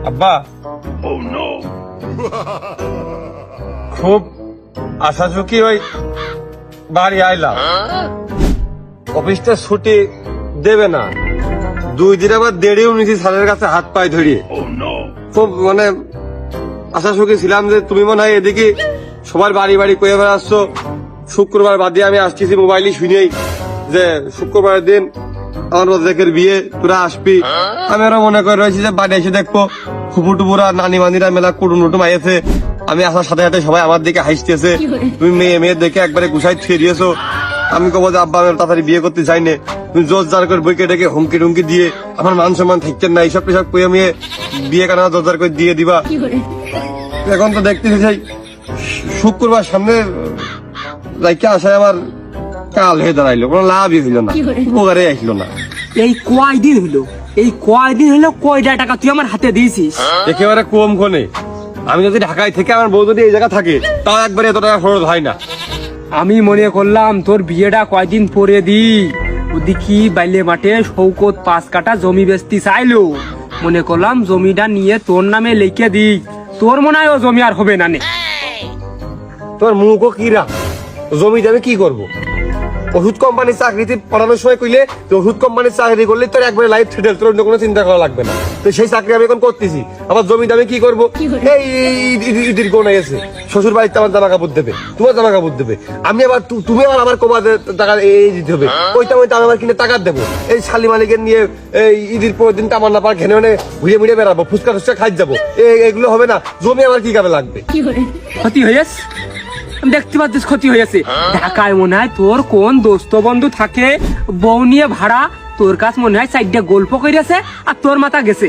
আব্বা খুব আশা ঝুঁকি ওই বাড়ি আইলাম, অফিসটা ছুটি দেবে না, 2 দিন আবার দেরিও নিয়েছি স্যারের কাছে হাত পায়ে ধরিয়ে। খুব মানে আশা ঝুঁকি ছিলাম যে তুমি মনে হয় এদিকে সবার বাড়ি বাড়ি কয়ে বেড়াচ্ছ, শুক্রবার বাদে আমি আসতেছি মোবাইলে শুনেই যে শুক্রবারের দিন আমার রোজেকের বিয়ে, তোরা আসবি। আমি আরো মনে করে রয়েছি যে বাড়ি এসে দেখবো ফুপু টুপুরা নানি মানিরা মেলা কুটুম টুটুম আইছে, আমি আসার সাথে সাথে সবাই আমার দিকে হাসতেছে, তুমি মেয়ে দেখে একবারে গুছাই ছুঁয়ে দিয়েছো। আমি কব যে আব্বা আমি তাড়াতাড়ি বিয়ে করতে চাই না, তুমি জোর জার করে বইকে ডেকে হুমকি টুমকি দিয়ে আমার মান সম্মান থাকতেন না, এইসব পেশাব কয়ে মেয়ে বিয়ে কানা জোর জার করে দিয়ে দিবা। এখন তো দেখতেছি সেই শুক্রবার সামনে যাইকে আসায় আমার কাল হয়ে দাঁড়াইলো, কোনো লাভই হইলো না, উপকারে আসলো না। এই কয়দিন হলো কয়টা টাকা তুই আমার হাতে দিয়েছিস? একেবারে কম ক্ষণে। আমি যদি ঢাকায় থেকে আমার বউ যদি এই জায়গা থাকে তাও একবারে এত টাকা খরচ হয় না। আমি মনে করলাম তোর বিয়েটা কয়দিন পরে দি, ওদিকে বাইলে মাঠে শৌকত 5 কাঠা জমি বেচতে চাইলো, মনে করলাম জমিটা নিয়ে তোর নামে লিখে দি, তোর মনে হয় ও জমি আর হবে না নে। তোমার মুখও কিরা, জমি যাবে কি করবো? ওষুধ কোম্পানির চাকরিতে পড়ানোর সময় কইলে ওষুধ কোম্পানির চাকরি করলে তোর একবারে লাইফ সেটেল, তোর অন্য কোনো চিন্তা করা লাগবে না। তো সেই চাকরি আমি এখন করতেছি, আবার জমি দামে কি করবো? এই ঈদের গোনা গেছে, শ্বশুর বাড়িতে আমার জামা কাপড় দেবে, তোমার জামা কাপড় দেবে, আমি আবার তুমি আবার আমার কমা টাকা এই দিতে হবে, ওইটা আমি আবার কিনে টাকা দেবো। এই শালি মালিকের নিয়ে এই ঈদের পরের দিন টামার না পার ঘেনে মানে ঘুরে ঘুরে বেড়াবো, ফুচকা টুচকা খাই যাবো, এগুলো হবে না। জমি আমার কি কাজে লাগবে? ক্ষতি হয়েছে, আমি দেখতে পাচ্ছিস ক্ষতি হয়েছে। ঢাকায় মনে হয় তোর কোন দোস্ত বন্ধু থাকে, বউ নিয়ে ভাড়া, তোর কাছ মনে হয় সাইডে গল্প করেছে আর তোর মাথা গেছে,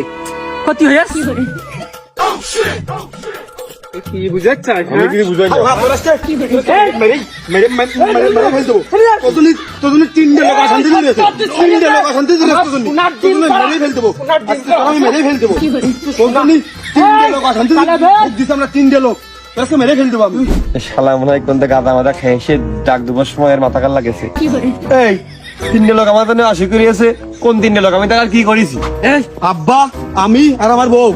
ক্ষতি হয়েছে। কি বুঝাচ্ছ? আমি কি বুঝাই না? শালা মনে হয় কোনটা গাদা মাদা খেয়ে সে ডাক দেবার সময় এর মাথা কাল লাগেছে। এই 3টে লোক আমার জন্য আশি করিয়েছে, কোন 3টে লোক? আমি তার আর কি করেছি? আব্বা, আমি আর আমার বউ।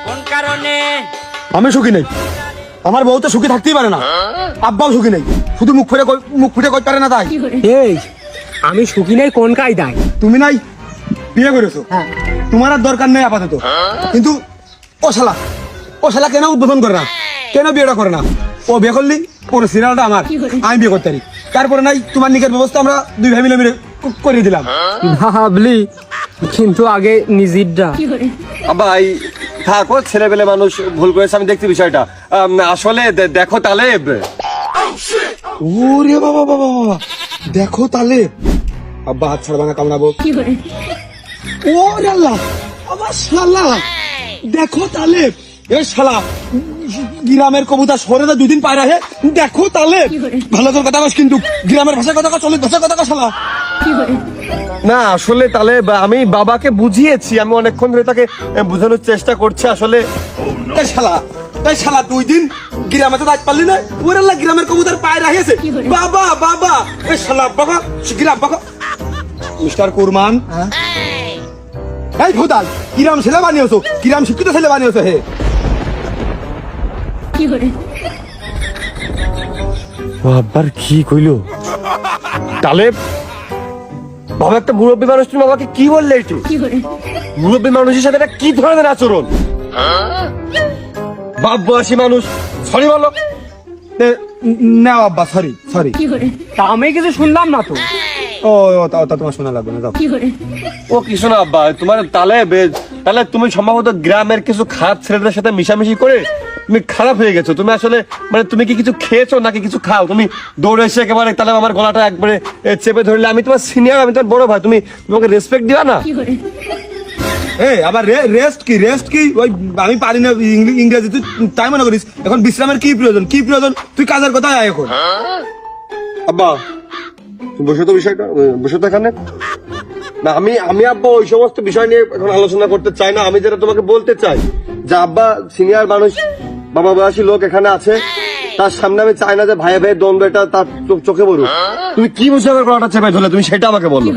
কোন কারণে? আমি সুখী নেই, আমার বউ তো সুখী থাকতেই পারে না, আব্বাও সুখী নেই, শুধু মুখ ফুটে কই পারে না তাই। এই আমি সুখী নেই কোন কায়দায়? তুমি নাই বিয়ে করেছো, তোমার আর দরকার নেই আপাতত, কিন্তু ও শালা কেন উদ্বোধন করে না, কেন বিয়েটা করে না? ও বিয়ে করলি পুরো সিরিয়ালটা আমার, আমি বিয়ে করতে পারি, তারপরে নাই তোমার নিকের ব্যবস্থা আমরা 2 ভাই মিলে করে দিলাম। ভাবলি কিন্তু আগে নিজেরটা। আব্বা এই থাকো, ছেলেবেলে মানুষ ভুল করেছে, আমি দেখছি বিষয়টা। আসলে দেখো তালেব, ওরে বাবা বাবা বাবা, দেখো তাহলে আব্বা হাত ছাড়া ভাঙা কামড়াবো। ওরে আল্লাহ, আমার শালা দেখো তাহলে, এ শালা গ্রামের কবুতর শহরে 2 দিন পায়রা হে, দেখো তাহলে ভালো করে কথা কস, কিন্তু গ্রামের ভাষা কথা চলে, ভাষা কথা কস শালা। না আসলে তাহলে আমি বাবাকে বুঝিয়েছি, আমি অনেকক্ষণ ধরে তাকে বোঝানোর চেষ্টা করছি। আসলে এই শালা 2 দিন গ্রামে তো যাইতে পারলি না, ওরে আল্লাহ গ্রামের কবুতর পায়রা হেছে, বাবা বাবা, এই শালা বাবা গ্রাম বাবা। মিস্টার কুরমান, এই ভুদাল, কিরাম ছেলে বানিয়েছো, কিরাম শিক্ষিত ছেলে বানিয়েছো হে। আব্বার কি কইলো? তালেব বাবা একটা মুরব্বী মানুষ, তুমি বাবাকে কি বললে? একটু মুরব্বী মানুষের সাথে এটা কি ধরনের আচরণ? বাপ বয়সী মানুষ, সরি বলো। না আব্বা, সরি। তা আমি কিছু শুনলাম না তো। ও তা তোমার শোনা লাগবে না, যাও। ও কি শোনো আব্বা, তোমার তাহলে তুমি সম্ভবত গ্রামের কিছু খারাপ ছেলেদের সাথে মিশামিশি করে তুমি খারাপ হয়ে গেছো। তুমি আসলে মানে তুমি কি কিছু খেয়েছো নাকি কিছু খাও? তুমি দৌড়ে এসে একেবারে তাহলে আমার গলাটা একবারে চেপে ধরলে, আমি তোমার সিনিয়র, আমি তোমার বড় ভাই, তুমি তোমাকে রেসপেক্ট দিবা না? এই আবার রেস্ট কি ওই আমি পারি না ইংরেজি, তুই তাই মনে করিস? এখন বিশ্রামের কি প্রয়োজন? তুই কাজের কথায় আয় এখন। আব্বা বসে তো বিষয়টা, বসে তো এখানে না। আমি আব্বা ওই সমস্ত বিষয় নিয়ে এখন আলোচনা করতে চাই না। আমি যেটা তোমাকে বলতে চাই যে আব্বা সিনিয়র মানুষ, বাবা বয়সী লোক এখানে আছে, তার সামনে আমি চাই না যে ভাই ভাই দ্বন্দ্ব এটা তার চোখে পড়ুক। তুমি কি বুঝে আমার গলাটা চেপে ধরলে, তুমি সেটা আমাকে বলো।